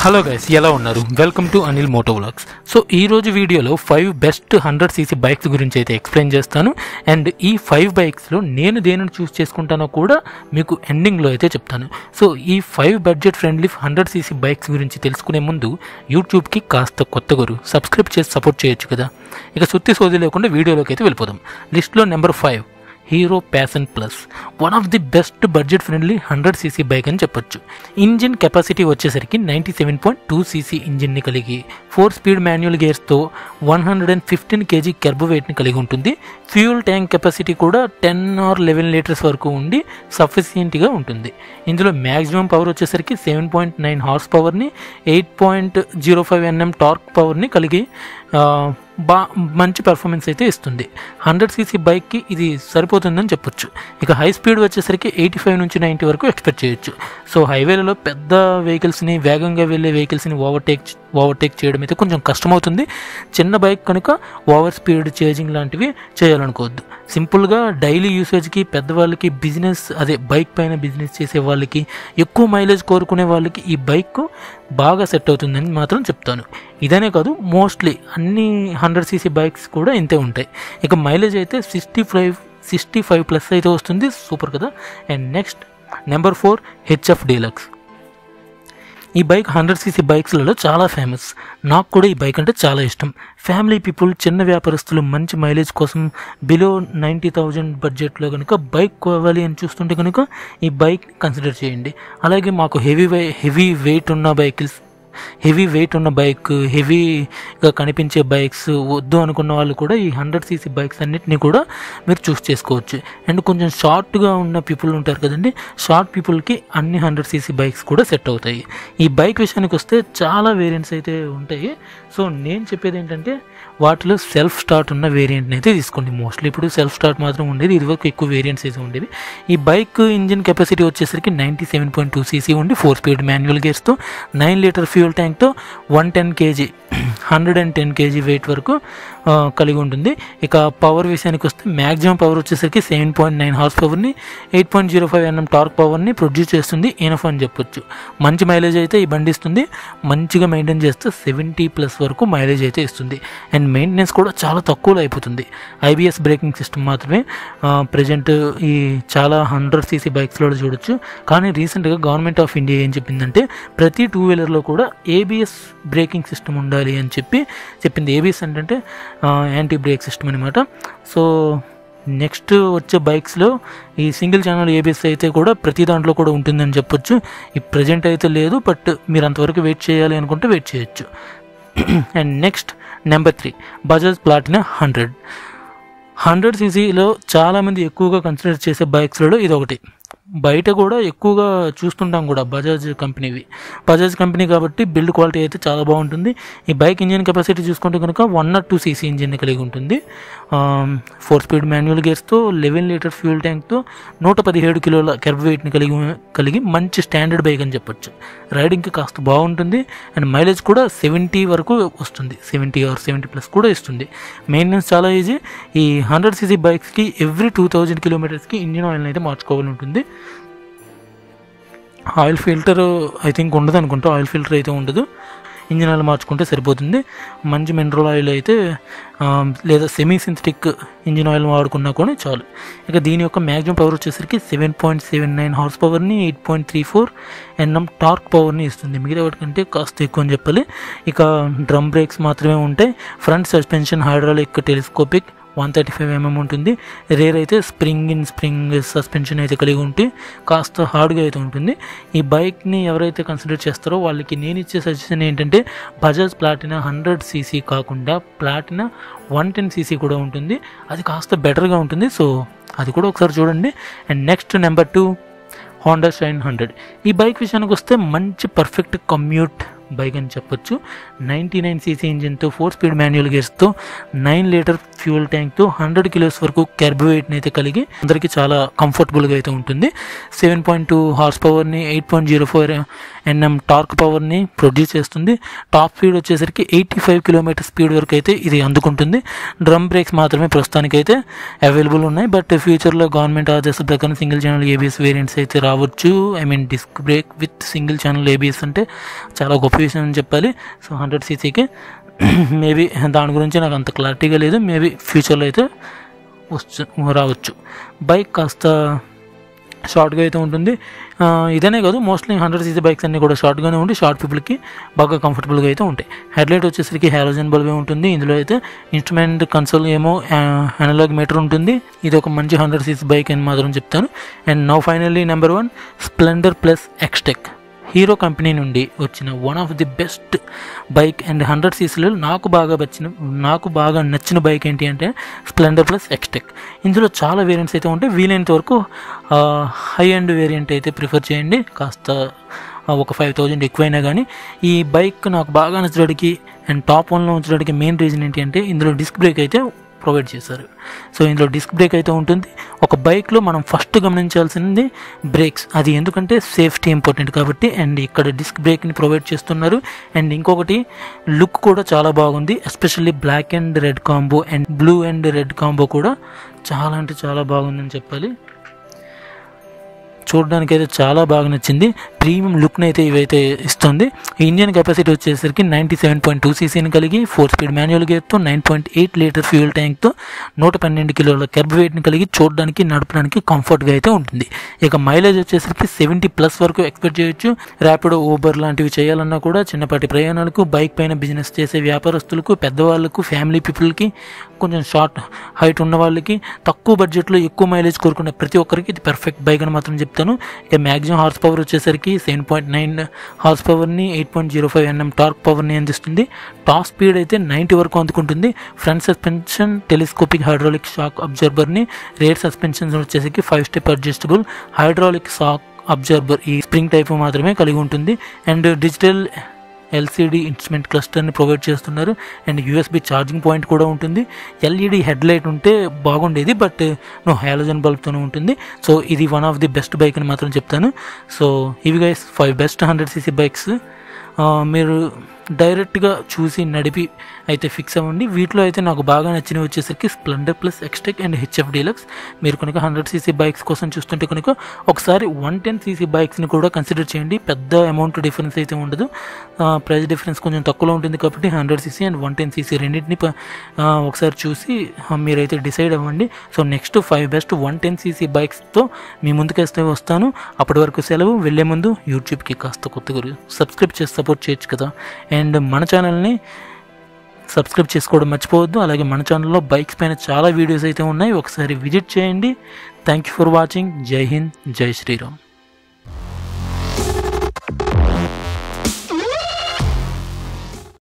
Hello guys, ఎలా ఉన్నారు? Welcome to Anil moto vlogs. So ఈరోజు వీడియోలో 5 బెస్ట్ 100cc బైక్స్ గురించి అయితే ఎక్స్ప్లెయిన్ చేస్తాను. అండ్ ఈ 5 బైక్స్లో నేను దేనిని చూస్ చేసుకుంటానో కూడా మీకు ఎండింగ్లో అయితే చెప్తాను. సో ఈ 5 బడ్జెట్ ఫ్రెండ్లీ 100cc బైక్స్ గురించి తెలుసుకునే ముందు యూట్యూబ్కి కాస్త కొత్తగోరు సబ్స్క్రైబ్ చేసి సపోర్ట్ చేయొచ్చు కదా. ఇక సుత్తి సోది లేకుండా వీడియోలోకి అయితే వెళ్ళిపోదాం. లిస్ట్లో number 5 hero passion plus. One of the best budget friendly 100cc bike అని చెప్పొచ్చు. ఇంజిన్ కెపాసిటీ వచ్చేసరికి 97.2cc ఇంజిన్ని కలిగి 4 స్పీడ్ మాన్యువల్ గేర్స్తో 115 kg కెర్బ్ వెయిట్ని కలిగి ఉంటుంది. ఫ్యూయల్ ట్యాంక్ కెపాసిటీ కూడా 10 or 11 లీటర్స్ వరకు ఉండి సఫిషియెంట్గా ఉంటుంది. ఇందులో మ్యాక్సిమం పవర్ వచ్చేసరికి 7.9 హార్స్ పవర్ని 8.05 Nm టార్క్ పవర్ని కలిగి మంచి పర్ఫార్మెన్స్ అయితే ఇస్తుంది. 100cc బైక్కి ఇది సరిపోతుందని చెప్పొచ్చు. ఇక హై స్పీడ్ వచ్చేసరికి 85 నుంచి 90 వరకు ఎక్స్పెక్ట్ చేయొచ్చు. సో హైవేలలో పెద్ద వెహికల్స్ని, వేగంగా వెళ్ళే వెహికల్స్ని ఓవర్టేక్ చేయడం అయితే కొంచెం కష్టమవుతుంది. చిన్న బైక్ కనుక ఓవర్ స్పీడ్ చేజింగ్ లాంటివి చేయాలనుకోవద్దు. సింపుల్గా డైలీ యూసేజ్కి, పెద్దవాళ్ళకి, బైక్ పైన బిజినెస్ చేసే వాళ్ళకి, ఎక్కువ మైలేజ్ కోరుకునే వాళ్ళకి ఈ బైక్ బాగా సెట్ అవుతుందని మాత్రం చెప్తాను. ఇదనే కాదు, మోస్ట్లీ అన్ని 100cc బైక్స్ కూడా ఇంతే ఉంటాయి. ఇక మైలేజ్ అయితే 65 ప్లస్ అయితే వస్తుంది. సూపర్ కదా. And next number 4 HF deluxe. ఈ బైక్ 100cc బైక్స్లలో చాలా ఫేమస్. నాకు కూడా ఈ బైక్ అంటే చాలా ఇష్టం. ఫ్యామిలీ పీపుల్, చిన్న వ్యాపారస్తులు మంచి మైలేజ్ కోసం బిలో 90,000 బడ్జెట్లో కనుక బైక్ కావాలి అని చూస్తుంటే కనుక ఈ బైక్ కన్సిడర్ చేయండి. అలాగే మాకు హెవీ వెయిట్ ఉన్న బైక్, హెవీగా కనిపించే బైక్స్ వద్దు అనుకున్న వాళ్ళు కూడా ఈ 100cc బైక్స్ అన్నిటిని కూడా మీరు చూస్ చేసుకోవచ్చు. అండ్ కొంచెం షార్ట్గా ఉన్న పీపుల్ ఉంటారు కదండి, షార్ట్ పీపుల్కి అన్ని 100cc బైక్స్ కూడా సెట్ అవుతాయి. ఈ బైక్ విషయానికి వస్తే చాలా వేరియంట్స్ అయితే ఉంటాయి. సో నేను చెప్పేది ఏంటంటే వాటిలో సెల్ఫ్ స్టార్ట్ ఉన్న వేరియంట్ని అయితే తీసుకోండి. మోస్ట్లీ ఇప్పుడు సెల్ఫ్ స్టార్ట్ మాత్రం ఉండేది, ఇదివరకు ఎక్కువ వేరియంట్స్ అయితే ఉండేవి. ఈ బైక్ ఇంజిన్ కెపాసిటీ వచ్చేసరికి 97.2cc ఉండి 4 స్పీడ్ మాన్యువల్ గేర్స్తో 9 లీటర్ ఫ్యూయల్ ట్యాంక్తో 110 kg వెయిట్ వరకు కలిగి ఉంటుంది. ఇక పవర్ విషయానికి వస్తే మ్యాక్సిమం పవర్ వచ్చేసరికి 7.9 హార్స్ పవర్ని 8.05 Nm టార్క్ పవర్ని ప్రొడ్యూస్ చేస్తుంది. ఎనఫ్ అని చెప్పొచ్చు. మంచి మైలేజ్ అయితే ఈ బండి ఇస్తుంది. మంచిగా మెయింటైన్ చేస్తే 70+ వరకు మైలేజ్ అయితే ఇస్తుంది. అండ్ మెయింటెనెన్స్ కూడా చాలా తక్కువలో అయిపోతుంది. IBS బ్రేకింగ్ సిస్టమ్ మాత్రమే ప్రజెంట్ ఈ చాలా 100cc బైక్స్లో చూడొచ్చు. కానీ రీసెంట్గా గవర్నమెంట్ ఆఫ్ ఇండియా ఏం చెప్పిందంటే ప్రతి 2-వీలర్లో కూడా ABS బ్రేకింగ్ సిస్టమ్ ఉండాలి అని చెప్పింది. ABS అంటే యాంటీ బ్రేక్ సిస్టమ్ అనమాట. సో నెక్స్ట్ వచ్చే బైక్స్లో ఈ సింగిల్ ఛానల్ ABS అయితే కూడా ప్రతి దాంట్లో కూడా ఉంటుందని చెప్పొచ్చు. ఈ ప్రజెంట్ అయితే లేదు, బట్ మీరు అంతవరకు వెయిట్ చేయాలి అనుకుంటే వెయిట్ చేయొచ్చు. And next number 3 Bajaj Platina 100ccలో చాలామంది ఎక్కువగా కన్సిడర్ చేసే బైక్స్లలో ఇది ఒకటి. బయట కూడా ఎక్కువగా చూస్తుంటాం కూడా బజాజ్ కంపెనీ కాబట్టి బిల్డ్ క్వాలిటీ అయితే చాలా బాగుంటుంది. ఈ బైక్ ఇంజిన్ కెపాసిటీ చూసుకుంటే కనుక 102cc ఇంజిన్ని కలిగి ఉంటుంది. 4 స్పీడ్ మాన్యువల్ గేర్స్తో 11 లీటర్ ఫ్యూయల్ ట్యాంక్తో 117 కిలోల కెర్బ్ వెయిట్ని కలిగి మంచి స్టాండర్డ్ బైక్ అని చెప్పొచ్చు. రైడింగ్కి కాస్త బాగుంటుంది. అండ్ మైలేజ్ కూడా 70 వరకు వస్తుంది. 70 or 70+ కూడా ఇస్తుంది. మెయింటెనెన్స్ చాలా ఈజీ. ఈ 100cc బైక్స్కి ఎవ్రీ 2000 కిలోమీటర్స్కి ఇంజిన్ ఆయిల్ని అయితే మార్చుకోవాలి ఉంటుంది. ఆయిల్ ఫిల్టర్ ఐ థింక్ ఉండదు అనుకుంటా. ఆయిల్ ఫిల్టర్ అయితే ఉండదు. ఇంజిన్ ఆయిల్ మార్చుకుంటే సరిపోతుంది. మంచి మినరల్ ఆయిల్ అయితే లేదా సెమీ సింథటిక్ ఇంజిన్ ఆయిల్ వాడుకున్నా కూడా చాలు. ఇక దీని యొక్క మ్యాక్సిమం పవర్ వచ్చేసరికి 7.79 హార్స్ పవర్ని 8.34 Nm టార్క్ పవర్ని ఇస్తుంది. మిగతా వాటికంటే కాస్త ఎక్కువ అని చెప్పాలి. ఇక డ్రమ్ బ్రేక్స్ మాత్రమే ఉంటాయి. Front suspension hydraulic telescopic 135 mm ఉంటుంది. రేర్ అయితే స్ప్రింగ్ సస్పెన్షన్ అయితే కలిగి ఉంటే కాస్త హార్డ్గా అయితే ఉంటుంది. ఈ బైక్ని ఎవరైతే కన్సిడర్ చేస్తారో వాళ్ళకి నేను ఇచ్చే సజెషన్ ఏంటంటే బజాజ్ ప్లాటినా 100cc కాకుండా ప్లాటినా 110cc కూడా ఉంటుంది. అది కాస్త బెటర్గా ఉంటుంది. సో అది కూడా ఒకసారి చూడండి. And next number 2 Honda shine 100. ఈ బైక్ విషయానికి వస్తే మంచి పర్ఫెక్ట్ కమ్యూట్ బైక్ అని చెప్పొచ్చు. 99cc ఇంజిన్తో 4 స్పీడ్ మాన్యువల్ గేర్స్తో 9 లీటర్ ఫ్యూయల్ ట్యాంక్తో 100 kilos వరకు కెర్బ్ వెయిట్ని అయితే కలిగి అందరికీ చాలా కంఫర్టబుల్గా అయితే ఉంటుంది. 7.2 హార్స్ పవర్ని 8.04 Nm టార్క్ పవర్ని ప్రొడ్యూస్ చేస్తుంది. టాప్ స్పీడ్ వచ్చేసరికి 85 km స్పీడ్ వరకు అయితే ఇది అందుకుంటుంది. డ్రమ్ బ్రేక్స్ మాత్రమే ప్రస్తుతానికి అయితే అవైలబుల్ ఉన్నాయి. బట్ ఫ్యూచర్లో గవర్నమెంట్ ఆదేశాల ప్రకారం సింగిల్ ఛానల్ ABS వేరియంట్స్ అయితే రావచ్చు. Disc brake with single channel ABS అంటే చాలా గొప్ప విషయం అని చెప్పాలి. సో 100cc మేబీ దాని గురించి నాకు అంత క్లారిటీగా లేదు. మేబీ ఫ్యూచర్లో అయితే రావచ్చు. బైక్ కాస్త షార్ట్గా అయితే ఉంటుంది. ఇదనే కాదు, మోస్ట్లీ 100cc బైక్స్ అన్నీ కూడా షార్ట్గానే ఉండి షార్ట్ పీపుల్కి బాగా కంఫర్టబుల్గా అయితే ఉంటాయి. హెడ్లైట్ వచ్చేసరికి హాలోజన్ బల్బే ఉంటుంది. ఇందులో అయితే ఇన్స్ట్రుమెంట్ కన్సోల్ ఏమో అనలాగ్ మీటర్ ఉంటుంది. ఇది ఒక మంచి 100cc బైక్ అని మాత్రం చెప్తాను. And now finally number 1 Splendor plus Xtec. Hero company నుండి వచ్చిన one of the best bike and 100cc నాకు బాగా నచ్చిన బైక్ ఏంటి అంటే స్ప్లెండర్ ప్లస్ ఎక్స్టెక్. ఇందులో చాలా వేరియంట్స్ అయితే ఉంటాయి. వీలైనంత వరకు హై అండ్ వేరియంట్ అయితే ప్రిఫర్ చేయండి. కాస్త ఒక 5000 ఎక్కువైనా కానీ ఈ బైక్ నాకు బాగా నచ్చడానికి అండ్ టాప్ 1లో ఉంచడానికి మెయిన్ రీజన్ ఏంటి అంటే ఇందులో డిస్క్ బ్రేక్ అయితే ప్రొవైడ్ చేశారు. సో ఇందులో డిస్క్ బ్రేక్ అయితే ఉంటుంది. ఒక బైక్లో మనం ఫస్ట్ గమనించాల్సింది బ్రేక్స్. అది ఎందుకంటే సేఫ్టీ ఇంపార్టెంట్ కాబట్టి. అండ్ ఇక్కడ డిస్క్ బ్రేక్ని ప్రొవైడ్ చేస్తున్నారు. అండ్ ఇంకొకటి లుక్ కూడా చాలా బాగుంది. Especially black and red combo and blue and red combo కూడా చాలా అంటే చాలా బాగుందని చెప్పాలి. చూడడానికి అయితే చాలా బాగా నచ్చింది. ప్రీమియం లుక్ని అయితే ఇవైతే ఇస్తుంది. ఇంజిన్ కెపాసిటీ వచ్చేసరికి 97.2cc కలిగి 4 స్పీడ్ మాన్యువల్ గేర్తో 9.8 లీటర్ ఫ్యూయల్ ట్యాంక్తో 112 కిలోల కెర్బ్ వెయిట్ని కలిగి చూడడానికి నడపడానికి కంఫర్ట్గా అయితే ఉంటుంది. ఇక మైలేజ్ వచ్చేసరికి 70+ వరకు ఎక్స్పెక్ట్ చేయొచ్చు. ర్యాపిడో, ఊబర్ లాంటివి చేయాలన్నా కూడా చిన్నపాటి ప్రయాణాలకు, బైక్ పైన బిజినెస్ చేసే వ్యాపారస్తులకు, పెద్దవాళ్ళకు, ఫ్యామిలీ పీపుల్కి, కొంచెం షార్ట్ హైట్ ఉన్న వాళ్ళకి, తక్కువ బడ్జెట్లో ఎక్కువ మైలేజ్ కోరుకునే ప్రతి ఒక్కరికి ఇది పర్ఫెక్ట్ బైక్ అని మాత్రం చెప్తాను. ఇక మ్యాక్సిమం హార్స్ పవర్ వచ్చేసరికి 7.9 హార్స్ పవర్ని, 8.05 Nm టార్క్ పవర్ని అందిస్తుంది. టాప్ స్పీడ్ అయితే 90 వరకు అందుకుంటుంది. Front suspension telescopic hydraulic shock అబ్జర్బర్ని, రేర్ సస్పెన్షన్ వచ్చేసరికి 5 step adjustable hydraulic shock absorber ఈ స్ప్రింగ్ టైప్ మాత్రమే కలిగి ఉంటుంది. అండ్ డిజిటల్ LCD ఇన్స్ట్రుమెంట్ క్లస్టర్ని ప్రొవైడ్ చేస్తున్నారు. అండ్ USB ఛార్జింగ్ పాయింట్ కూడా ఉంటుంది. LED హెడ్లైట్ ఉంటే బాగుండేది, బట్ నో హాలోజన్ బల్బ్తోనే ఉంటుంది. సో ఇది one of the best bike అని మాత్రం చెప్తాను. సో ఇవి గైస్ 5 బెస్ట్ 100cc బైక్స్. మీరు డైరెక్ట్గా చూసి నడిపి అయితే ఫిక్స్ అవ్వండి. వీటిలో అయితే నాకు బాగా నచ్చినవి వచ్చేసరికి Splendor plus Xtec and HF deluxe. మీరు కనుక 100cc బైక్స్ కోసం చూస్తుంటే కనుక ఒకసారి 110cc బైక్స్ని కూడా కన్సిడర్ చేయండి. పెద్ద అమౌంట్ డిఫరెన్స్ అయితే ఉండదు. ప్రైస్ డిఫరెన్స్ కొంచెం తక్కువలో ఉంటుంది కాబట్టి 100cc అండ్ 110cc రెండింటిని ఒకసారి చూసి మీరైతే డిసైడ్ అవ్వండి. సో నెక్స్ట్ 5 బెస్ట్ 110cc బైక్స్తో మీ ముందుకు వస్తాను. అప్పటి వరకు సెలవు. వెళ్ళే ముందు యూట్యూబ్కి కాస్త కొత్తగా సబ్స్క్రైబ్ చేసి సపోర్ట్ చేయొచ్చు కదా. అండ్ మన ఛానల్ని సబ్స్క్రైబ్ చేసుకోవడం మర్చిపోవద్దు. అలాగే మన ఛానల్లో బైక్స్ పైన చాలా వీడియోస్ అయితే ఉన్నాయి, ఒకసారి విజిట్ చేయండి. Thank you for watching. జై హింద్, జై శ్రీరామ్.